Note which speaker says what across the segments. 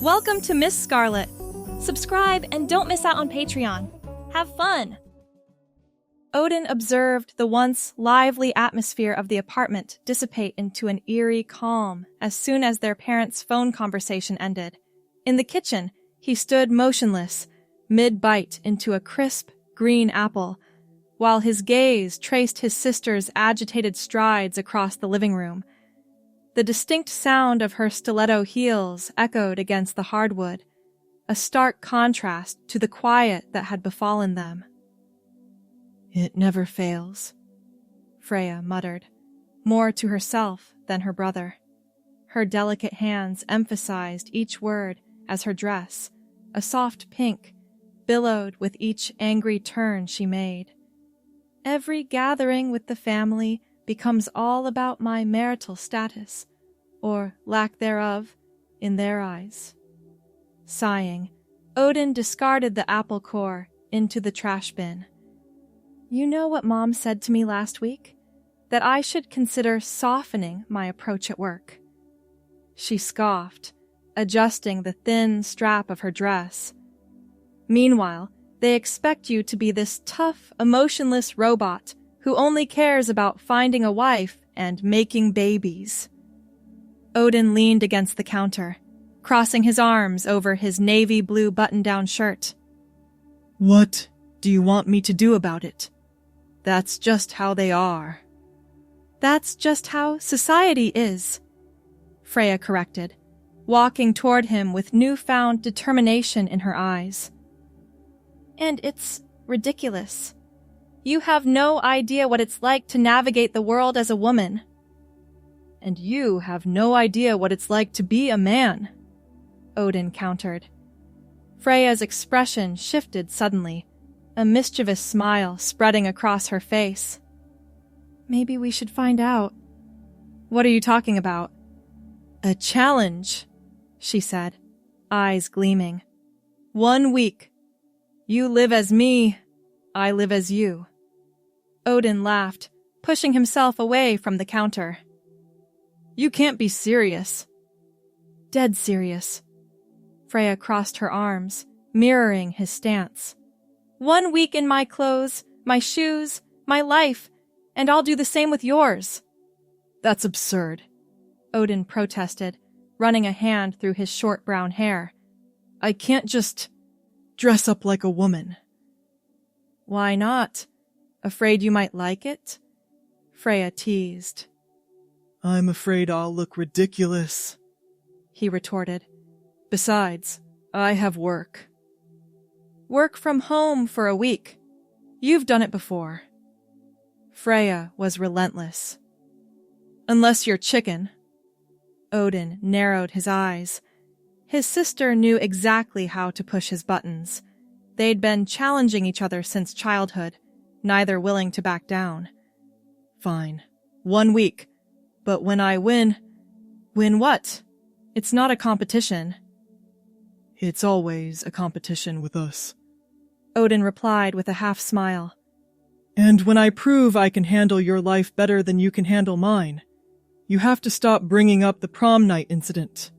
Speaker 1: Welcome to Miss Scarlett. Subscribe and don't miss out on Patreon. Have fun! Odin observed the once lively atmosphere of the apartment dissipate into an eerie calm as soon as their parents' phone conversation ended. In the kitchen, he stood motionless, mid-bite into a crisp, green apple, while his gaze traced his sister's agitated strides across the living room. The distinct sound of her stiletto heels echoed against the hardwood, a stark contrast to the quiet that had befallen them. "It never fails," Freya muttered, more to herself than her brother. Her delicate hands emphasized each word as her dress, a soft pink, billowed with each angry turn she made. "Every gathering with the family becomes all about my marital status, or lack thereof, in their eyes." Sighing, Odin discarded the apple core into the trash bin. "You know what Mom said to me last week? That I should consider softening my approach at work." She scoffed, adjusting the thin strap of her dress. "Meanwhile, they expect you to be this tough, emotionless robot who only cares about finding a wife and making babies." Odin leaned against the counter, crossing his arms over his navy blue button-down shirt. "What do you want me to do about it? That's just how they are." "That's just how society is," Freya corrected, walking toward him with newfound determination in her eyes. "And it's ridiculous. You have no idea what it's like to navigate the world as a woman." "And you have no idea what it's like to be a man," Odin countered. Freya's expression shifted suddenly, a mischievous smile spreading across her face. "Maybe we should find out." "What are you talking about?" "A challenge," she said, eyes gleaming. "1 week. You live as me, I live as you." Odin laughed, pushing himself away from the counter. "You can't be serious." "Dead serious." Freya crossed her arms, mirroring his stance. 1 week in my clothes, my shoes, my life, and I'll do the same with yours." "That's absurd," Odin protested, running a hand through his short brown hair. "I can't just dress up like a woman." "Why not? Afraid you might like it?" Freya teased. "I'm afraid I'll look ridiculous," he retorted. "Besides, I have work." "Work from home for a week. You've done it before." Freya was relentless. "Unless you're chicken." Odin narrowed his eyes. His sister knew exactly how to push his buttons. They'd been challenging each other since childhood, neither willing to back down. "Fine. 1 week. But when I win..." "Win what? It's not a competition." "It's always a competition with us," Odin replied with a half-smile. "And when I prove I can handle your life better than you can handle mine, you have to stop bringing up the prom night incident."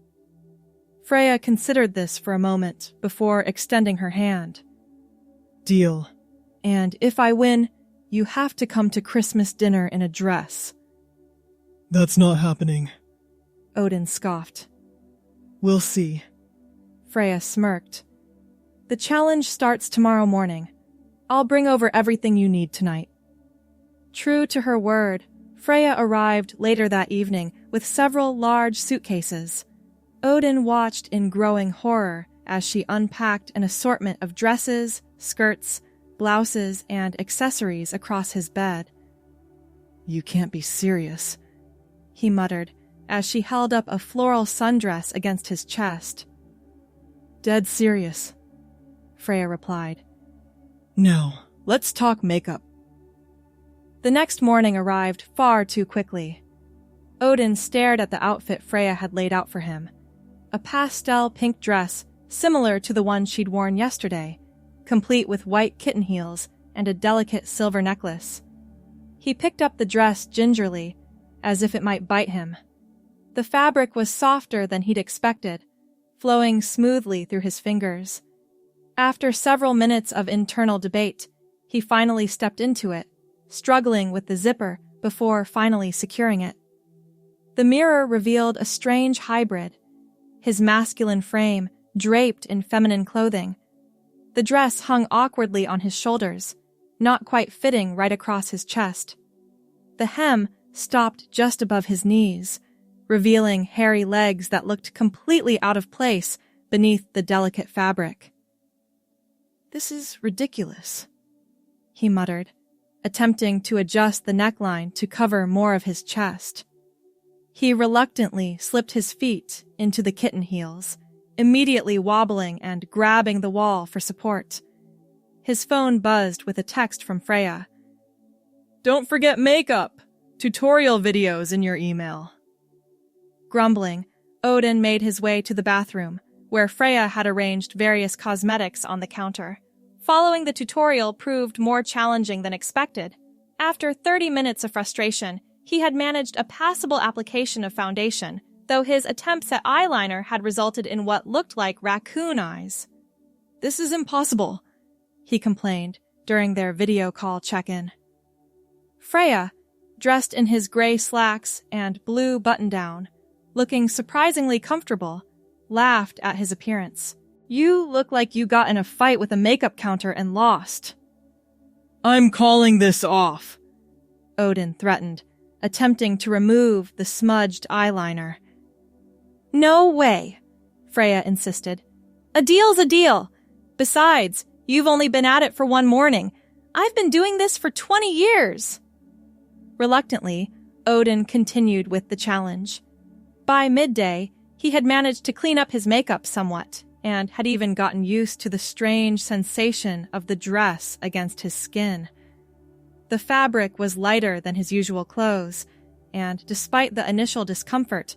Speaker 1: Freya considered this for a moment before extending her hand. "Deal. And if I win, you have to come to Christmas dinner in a dress." "That's not happening," Odin scoffed. "We'll see." Freya smirked. "The challenge starts tomorrow morning. I'll bring over everything you need tonight." True to her word, Freya arrived later that evening with several large suitcases. Odin watched in growing horror as she unpacked an assortment of dresses, skirts, blouses, and accessories across his bed. "You can't be serious," he muttered as she held up a floral sundress against his chest. "Dead serious," Freya replied. "Now, let's talk makeup." The next morning arrived far too quickly. Odin stared at the outfit Freya had laid out for him. A pastel pink dress similar to the one she'd worn yesterday, complete with white kitten heels and a delicate silver necklace. He picked up the dress gingerly, as if it might bite him. The fabric was softer than he'd expected, flowing smoothly through his fingers. After several minutes of internal debate, he finally stepped into it, struggling with the zipper before finally securing it. The mirror revealed a strange hybrid, his masculine frame draped in feminine clothing. The dress hung awkwardly on his shoulders, not quite fitting right across his chest. The hem stopped just above his knees, revealing hairy legs that looked completely out of place beneath the delicate fabric. "This is ridiculous," he muttered, attempting to adjust the neckline to cover more of his chest. He reluctantly slipped his feet into the kitten heels, immediately wobbling and grabbing the wall for support. His phone buzzed with a text from Freya. "Don't forget makeup! Tutorial videos in your email." Grumbling, Odin made his way to the bathroom, where Freya had arranged various cosmetics on the counter. Following the tutorial proved more challenging than expected. After 30 minutes of frustration, he had managed a passable application of foundation, though his attempts at eyeliner had resulted in what looked like raccoon eyes. "This is impossible," he complained during their video call check-in. Freya, dressed in his gray slacks and blue button-down, looking surprisingly comfortable, laughed at his appearance. "You look like you got in a fight with a makeup counter and lost." "I'm calling this off," Odin threatened, attempting to remove the smudged eyeliner. "No way," Freya insisted. "A deal's a deal. Besides, you've only been at it for one morning. I've been doing this for 20 years. Reluctantly, Odin continued with the challenge. By midday, he had managed to clean up his makeup somewhat, and had even gotten used to the strange sensation of the dress against his skin. The fabric was lighter than his usual clothes, and despite the initial discomfort,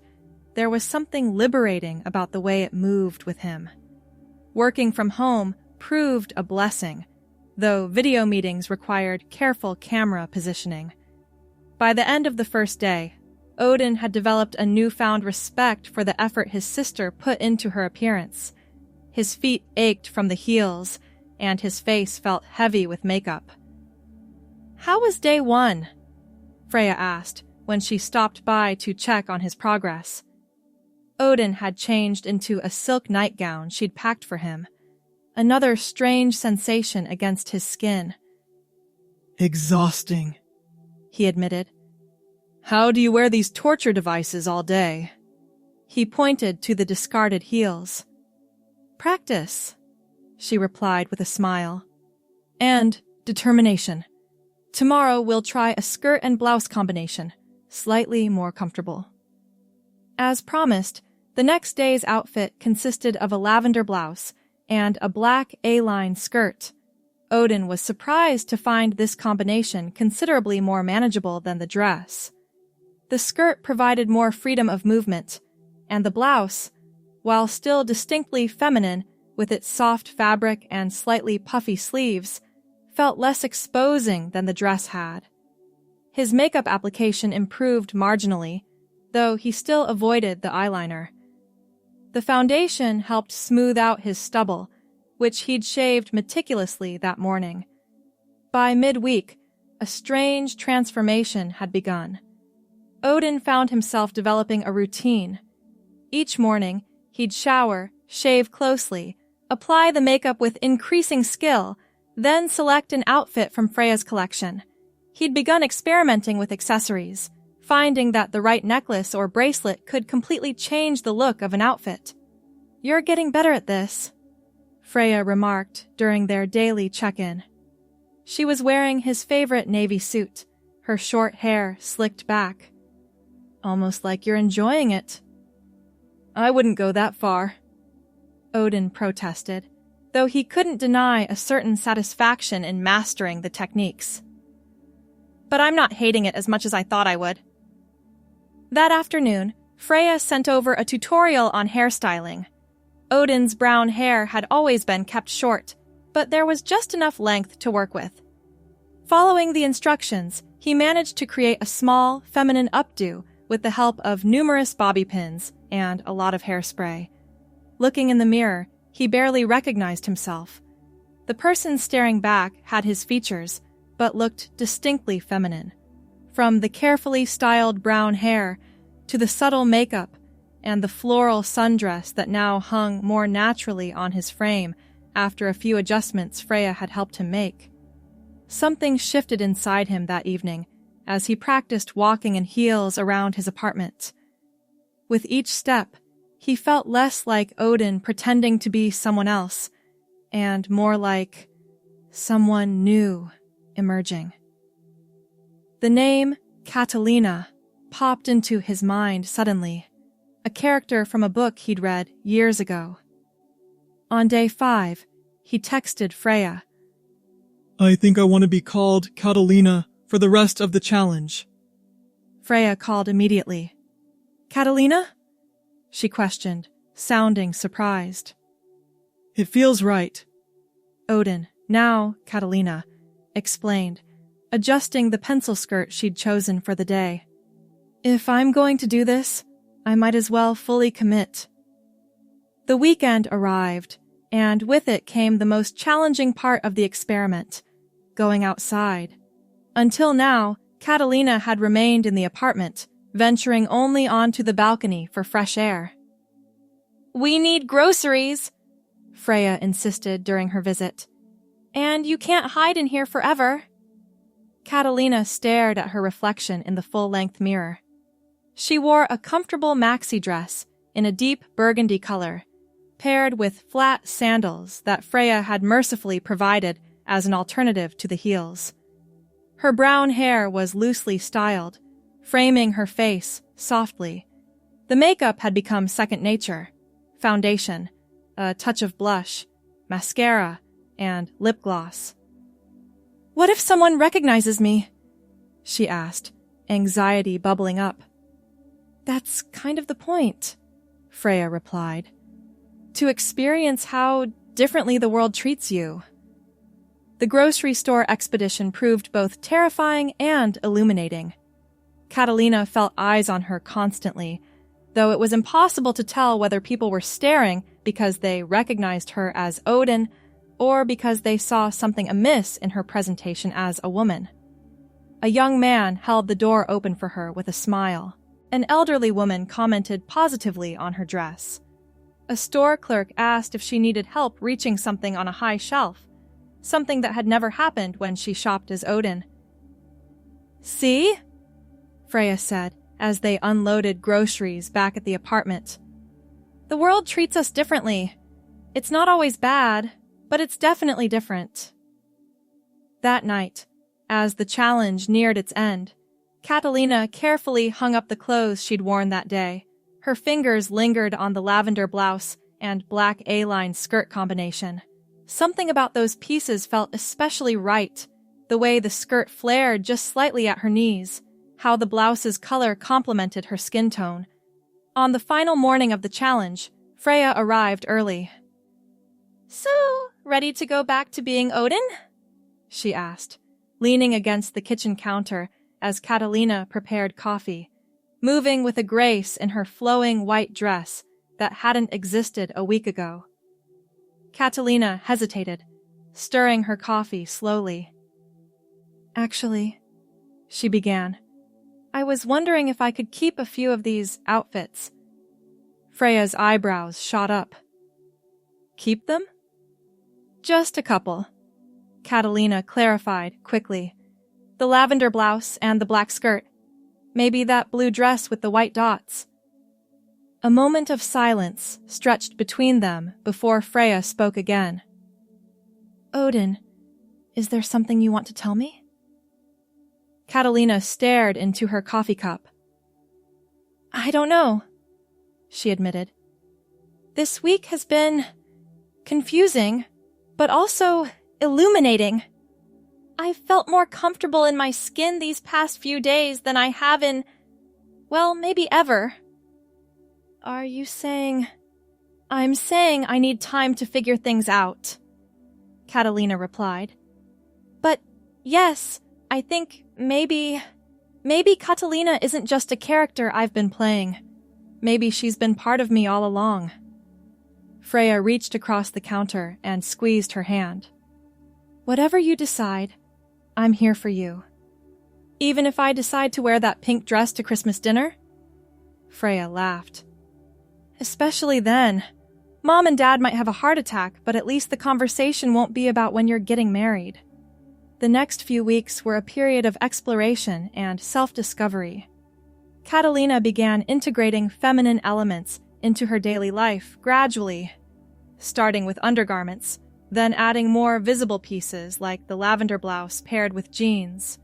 Speaker 1: there was something liberating about the way it moved with him. Working from home proved a blessing, though video meetings required careful camera positioning. By the end of the first day, Odin had developed a newfound respect for the effort his sister put into her appearance. His feet ached from the heels, and his face felt heavy with makeup. "How was day one?" Freya asked when she stopped by to check on his progress. Odin had changed into a silk nightgown she'd packed for him, another strange sensation against his skin. "Exhausting," he admitted. "How do you wear these torture devices all day?" He pointed to the discarded heels. "Practice," she replied with a smile. "And determination. Tomorrow we'll try a skirt and blouse combination, slightly more comfortable." As promised, the next day's outfit consisted of a lavender blouse and a black A-line skirt. Odin was surprised to find this combination considerably more manageable than the dress. The skirt provided more freedom of movement, and the blouse, while still distinctly feminine with its soft fabric and slightly puffy sleeves, felt less exposing than the dress had. His makeup application improved marginally, though he still avoided the eyeliner. The foundation helped smooth out his stubble, which he'd shaved meticulously that morning. By midweek, a strange transformation had begun. Odin found himself developing a routine. Each morning, he'd shower, shave closely, apply the makeup with increasing skill, then select an outfit from Freya's collection. He'd begun experimenting with accessories, finding that the right necklace or bracelet could completely change the look of an outfit. "You're getting better at this," Freya remarked during their daily check-in. She was wearing his favorite navy suit, her short hair slicked back. "Almost like you're enjoying it." "I wouldn't go that far," Odin protested, though he couldn't deny a certain satisfaction in mastering the techniques. "But I'm not hating it as much as I thought I would." That afternoon, Freya sent over a tutorial on hairstyling. Odin's brown hair had always been kept short, but there was just enough length to work with. Following the instructions, he managed to create a small, feminine updo with the help of numerous bobby pins and a lot of hairspray. Looking in the mirror, he barely recognized himself. The person staring back had his features, but looked distinctly feminine. From the carefully styled brown hair to the subtle makeup and the floral sundress that now hung more naturally on his frame after a few adjustments Freya had helped him make. Something shifted inside him that evening as he practiced walking in heels around his apartment. With each step, he felt less like Odin pretending to be someone else, and more like someone new emerging. The name Catalina popped into his mind suddenly, a character from a book he'd read years ago. On day 5, he texted Freya.
Speaker 2: I think I want to be called Catalina for the rest of the challenge.
Speaker 1: Freya called immediately. Catalina? She questioned, sounding surprised.
Speaker 2: It feels right.
Speaker 1: Odin, now Catalina, explained, adjusting the pencil skirt she'd chosen for the day. If I'm going to do this, I might as well fully commit. The weekend arrived, and with it came the most challenging part of the experiment, going outside. Until now, Catalina had remained in the apartment, venturing only onto the balcony for fresh air. We need groceries, Freya insisted during her visit. And you can't hide in here forever. Catalina stared at her reflection in the full-length mirror. She wore a comfortable maxi dress in a deep burgundy color, paired with flat sandals that Freya had mercifully provided as an alternative to the heels. Her brown hair was loosely styled, framing her face softly. The makeup had become second nature. Foundation, a touch of blush, mascara, and lip gloss. What if someone recognizes me? She asked, anxiety bubbling up. That's kind of the point, Freya replied. To experience how differently the world treats you. The grocery store expedition proved both terrifying and illuminating. Catalina felt eyes on her constantly, though it was impossible to tell whether people were staring because they recognized her as Odin or because they saw something amiss in her presentation as a woman. A young man held the door open for her with a smile. An elderly woman commented positively on her dress. A store clerk asked if she needed help reaching something on a high shelf, something that had never happened when she shopped as Odin. See? Freya said as they unloaded groceries back at the apartment. The world treats us differently. It's not always bad, but it's definitely different. That night, as the challenge neared its end, Catalina carefully hung up the clothes she'd worn that day. Her fingers lingered on the lavender blouse and black A-line skirt combination. Something about those pieces felt especially right, the way the skirt flared just slightly at her knees, how the blouse's color complemented her skin tone. On the final morning of the challenge, Freya arrived early. So, ready to go back to being Odin? She asked, leaning against the kitchen counter as Catalina prepared coffee, moving with a grace in her flowing white dress that hadn't existed a week ago. Catalina hesitated, stirring her coffee slowly. Actually, she began, I was wondering if I could keep a few of these outfits. Freya's eyebrows shot up. Keep them? Just a couple, Catalina clarified quickly. The lavender blouse and the black skirt. Maybe that blue dress with the white dots. A moment of silence stretched between them before Freya spoke again. Odin, is there something you want to tell me? Catalina stared into her coffee cup. I don't know, she admitted. This week has been confusing, but also illuminating. I've felt more comfortable in my skin these past few days than I have in, well, maybe ever. Are you saying... I'm saying I need time to figure things out, Catalina replied. But yes, I think maybe Catalina isn't just a character I've been playing. Maybe she's been part of me all along. Freya reached across the counter and squeezed her hand. Whatever you decide, I'm here for you. Even if I decide to wear that pink dress to Christmas dinner? Freya laughed. Especially then. Mom and Dad might have a heart attack, but at least the conversation won't be about when you're getting married. The next few weeks were a period of exploration and self-discovery. Catalina began integrating feminine elements into her daily life gradually, starting with undergarments, then adding more visible pieces like the lavender blouse paired with jeans.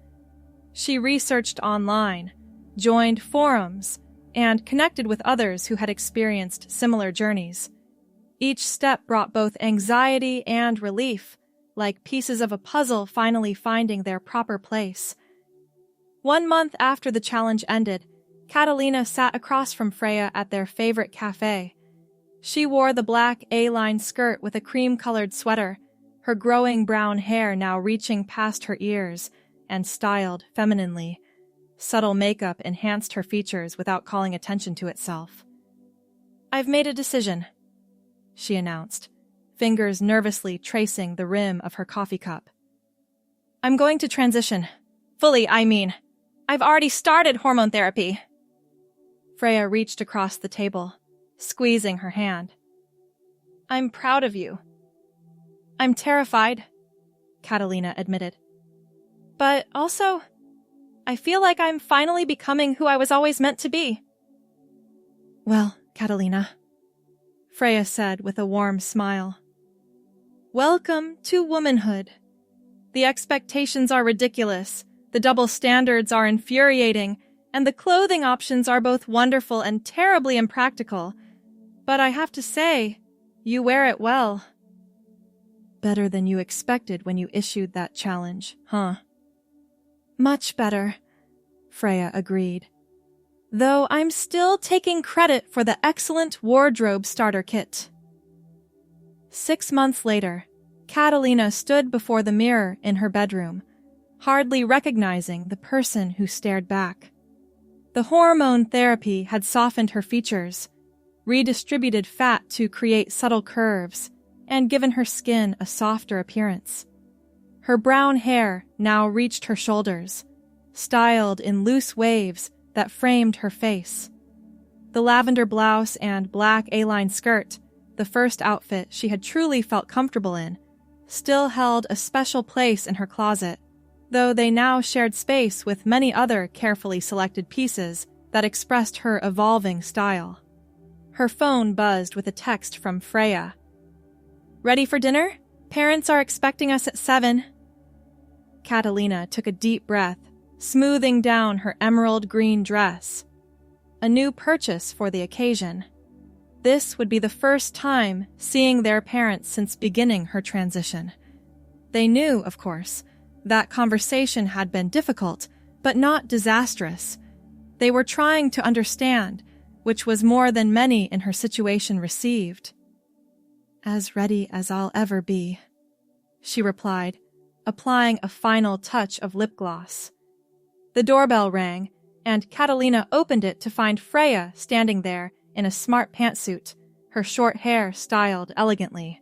Speaker 1: She researched online, joined forums, and connected with others who had experienced similar journeys. Each step brought both anxiety and relief, like pieces of a puzzle finally finding their proper place. 1 month after the challenge ended, Catalina sat across from Freya at their favorite cafe. She wore the black A-line skirt with a cream-colored sweater, her growing brown hair now reaching past her ears, and styled femininely. Subtle makeup enhanced her features without calling attention to itself. "I've made a decision," she announced, fingers nervously tracing the rim of her coffee cup. "I'm going to transition. Fully, I mean. I've already started hormone therapy." Freya reached across the table, squeezing her hand. "I'm proud of you." "I'm terrified," Catalina admitted. "But also, I feel like I'm finally becoming who I was always meant to be." "Well, Catalina," Freya said with a warm smile. "Welcome to womanhood. The expectations are ridiculous, the double standards are infuriating, and the clothing options are both wonderful and terribly impractical. But I have to say, you wear it well." "Better than you expected when you issued that challenge, huh?" "Much better," Freya agreed. "Though I'm still taking credit for the excellent wardrobe starter kit." 6 months later, Catalina stood before the mirror in her bedroom, hardly recognizing the person who stared back. The hormone therapy had softened her features, redistributed fat to create subtle curves, and given her skin a softer appearance. Her brown hair now reached her shoulders, styled in loose waves that framed her face. The lavender blouse and black A-line skirt, the first outfit she had truly felt comfortable in, still held a special place in her closet, though they now shared space with many other carefully selected pieces that expressed her evolving style. Her phone buzzed with a text from Freya. "Ready for dinner? Parents are expecting us at 7. Catalina took a deep breath, smoothing down her emerald green dress. A new purchase for the occasion. This would be the first time seeing their parents since beginning her transition. They knew, of course, that conversation had been difficult, but not disastrous. They were trying to understand, which was more than many in her situation received. "As ready as I'll ever be," she replied, applying a final touch of lip gloss. The doorbell rang, and Catalina opened it to find Freya standing there in a smart pantsuit, her short hair styled elegantly.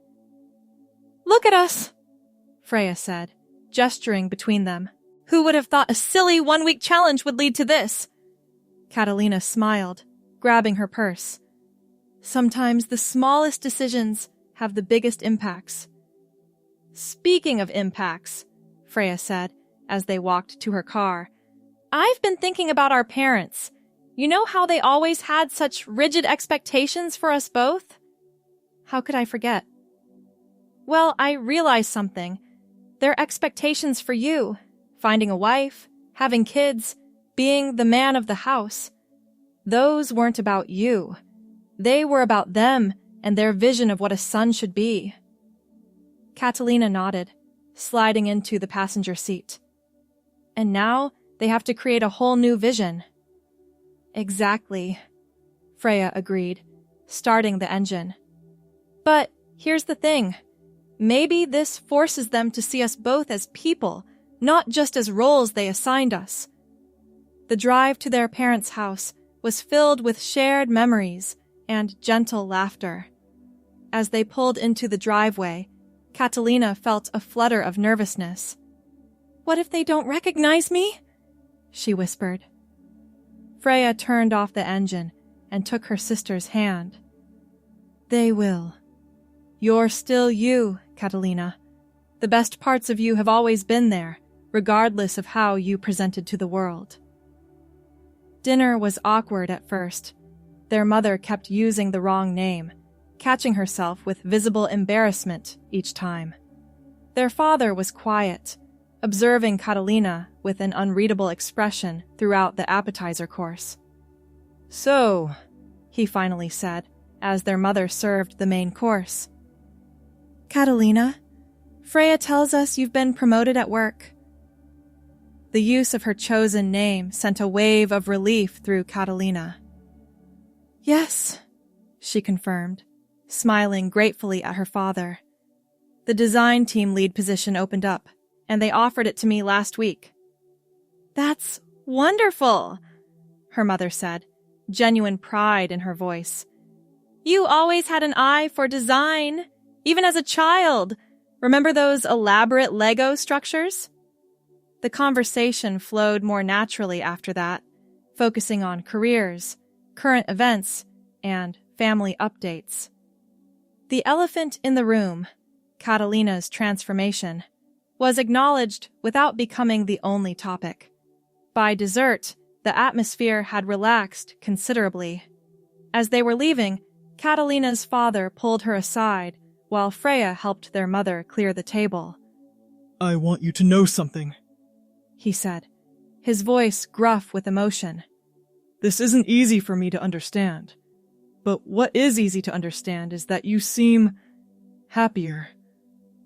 Speaker 1: "Look at us," Freya said, gesturing between them. "Who would have thought a silly 1-week challenge would lead to this?" Catalina smiled, grabbing her purse. "Sometimes the smallest decisions have the biggest impacts." "Speaking of impacts," Freya said, as they walked to her car, "I've been thinking about our parents. You know how they always had such rigid expectations for us both?" "How could I forget?" "Well, I realized something. Their expectations for you, finding a wife, having kids, being the man of the house. Those weren't about you. They were about them and their vision of what a son should be." Catalina nodded, sliding into the passenger seat. "And now they have to create a whole new vision." "Exactly," Freya agreed, starting the engine. "But here's the thing. Maybe this forces them to see us both as people, not just as roles they assigned us." The drive to their parents' house was filled with shared memories and gentle laughter. As they pulled into the driveway, Catalina felt a flutter of nervousness. "What if they don't recognize me?" she whispered. Freya turned off the engine and took her sister's hand. "They will. You're still you, Catalina. The best parts of you have always been there, regardless of how you presented to the world." Dinner was awkward at first. Their mother kept using the wrong name, catching herself with visible embarrassment each time. Their father was quiet, observing Catalina with an unreadable expression throughout the appetizer course. "So," he finally said, as their mother served the main course. "Catalina, Freya tells us you've been promoted at work." The use of her chosen name sent a wave of relief through Catalina. "Yes," she confirmed, smiling gratefully at her father. "The design team lead position opened up, and they offered it to me last week." "That's wonderful," her mother said, genuine pride in her voice. "You always had an eye for design, even as a child. Remember those elaborate Lego structures?" The conversation flowed more naturally after that, focusing on careers, current events, and family updates. The elephant in the room, Catalina's transformation, was acknowledged without becoming the only topic. By dessert, the atmosphere had relaxed considerably. As they were leaving, Catalina's father pulled her aside while Freya helped their mother clear the table.
Speaker 2: "I want you to know something,"
Speaker 1: he said, his voice gruff with emotion.
Speaker 2: "This isn't easy for me to understand. But what is easy to understand is that you seem happier,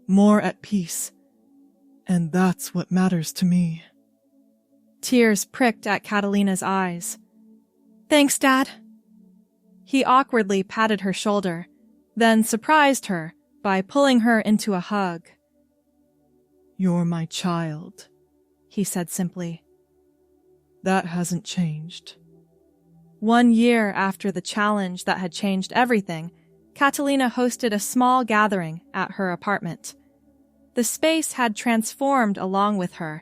Speaker 2: more at peace. And that's what matters to me."
Speaker 1: Tears pricked at Catalina's eyes. "Thanks, Dad." He awkwardly patted her shoulder, then surprised her by pulling her into a hug.
Speaker 2: "You're my child," he said simply. "That hasn't changed."
Speaker 1: 1 year after the challenge that had changed everything, Catalina hosted a small gathering at her apartment. The space had transformed along with her.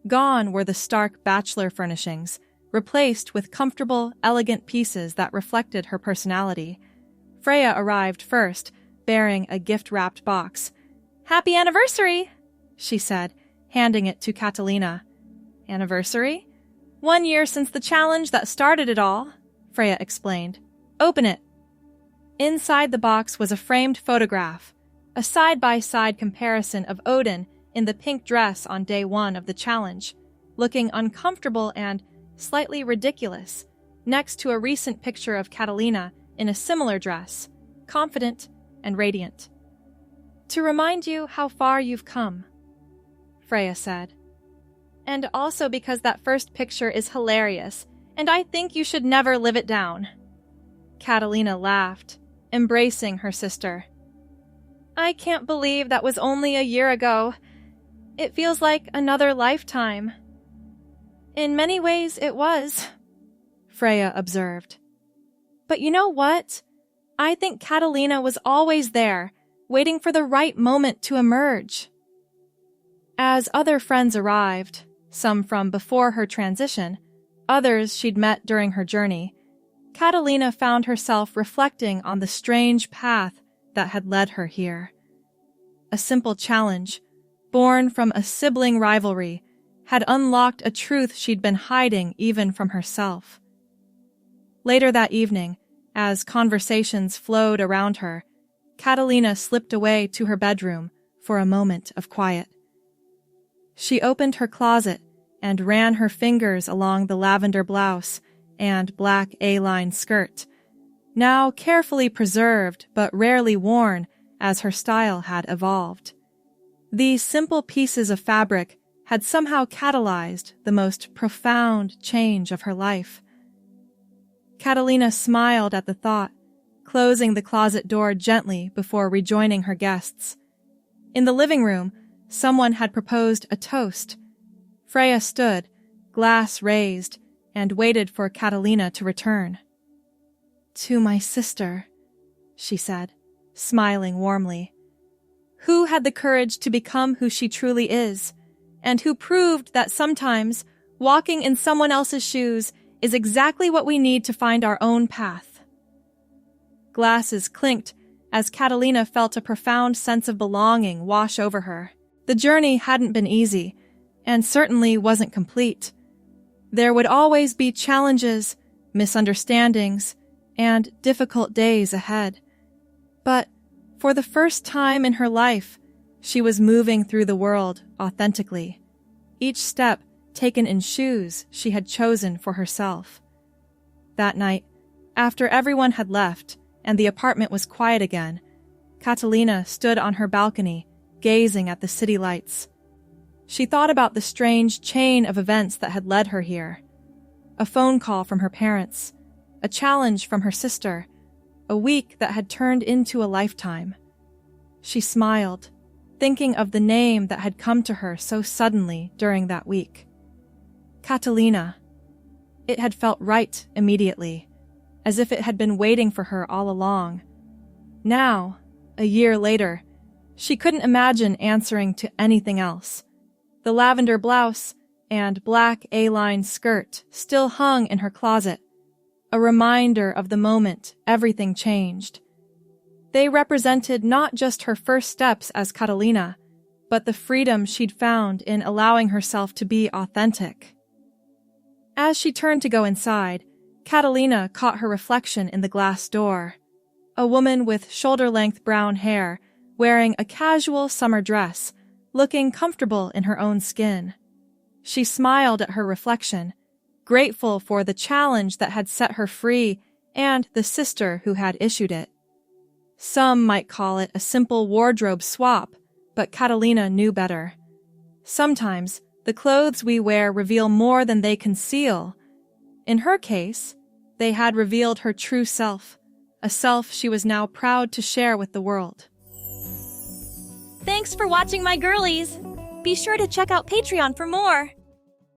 Speaker 1: Gone were the stark bachelor furnishings, replaced with comfortable, elegant pieces that reflected her personality. Freya arrived first, bearing a gift-wrapped box. "Happy anniversary," she said, handing it to Catalina. "Anniversary? 1 year since the challenge that started it all," Freya explained. "Open it." Inside the box was a framed photograph, a side-by-side comparison of Odin in the pink dress on day 1 of the challenge, looking uncomfortable and slightly ridiculous, next to a recent picture of Catalina in a similar dress, confident and radiant. "To remind you how far you've come," Freya said. "And also because that first picture is hilarious, and I think you should never live it down." Catalina laughed, embracing her sister. "I can't believe that was only a year ago. It feels like another lifetime." "In many ways it was," Freya observed. "But you know what? I think Catalina was always there, waiting for the right moment to emerge." As other friends arrived, some from before her transition, others she'd met during her journey, Catalina found herself reflecting on the strange path that had led her here. A simple challenge, born from a sibling rivalry, had unlocked a truth she'd been hiding even from herself. Later that evening, as conversations flowed around her, Catalina slipped away to her bedroom for a moment of quiet. She opened her closet and ran her fingers along the lavender blouse and black A-line skirt, now carefully preserved but rarely worn as her style had evolved. These simple pieces of fabric had somehow catalyzed the most profound change of her life. Catalina smiled at the thought, closing the closet door gently before rejoining her guests. In the living room, someone had proposed a toast. Freya stood, glass raised, and waited for Catalina to return. "To my sister," she said, smiling warmly. Who had the courage to become who she truly is, and who proved that sometimes walking in someone else's shoes is exactly what we need to find our own path. Glasses clinked as Catalina felt a profound sense of belonging wash over her. The journey hadn't been easy, and certainly wasn't complete. There would always be challenges, misunderstandings, and difficult days ahead. But for the first time in her life, she was moving through the world authentically, each step taken in shoes she had chosen for herself. That night, after everyone had left and the apartment was quiet again, Catalina stood on her balcony, gazing at the city lights. She thought about the strange chain of events that had led her here. A phone call from her parents, a challenge from her sister, a week that had turned into a lifetime. She smiled, thinking of the name that had come to her so suddenly during that week. Catalina. It had felt right immediately, as if it had been waiting for her all along. Now, a year later, she couldn't imagine answering to anything else. The lavender blouse and black A-line skirt still hung in her closet, a reminder of the moment everything changed. They represented not just her first steps as Catalina, but the freedom she'd found in allowing herself to be authentic. As she turned to go inside, Catalina caught her reflection in the glass door. A woman with shoulder-length brown hair, wearing a casual summer dress, looking comfortable in her own skin. She smiled at her reflection, grateful for the challenge that had set her free and the sister who had issued it. Some might call it a simple wardrobe swap, but Catalina knew better. Sometimes, the clothes we wear reveal more than they conceal. In her case, they had revealed her true self, a self she was now proud to share with the world.
Speaker 3: Thanks for watching, my girlies! Be sure to check out Patreon for more!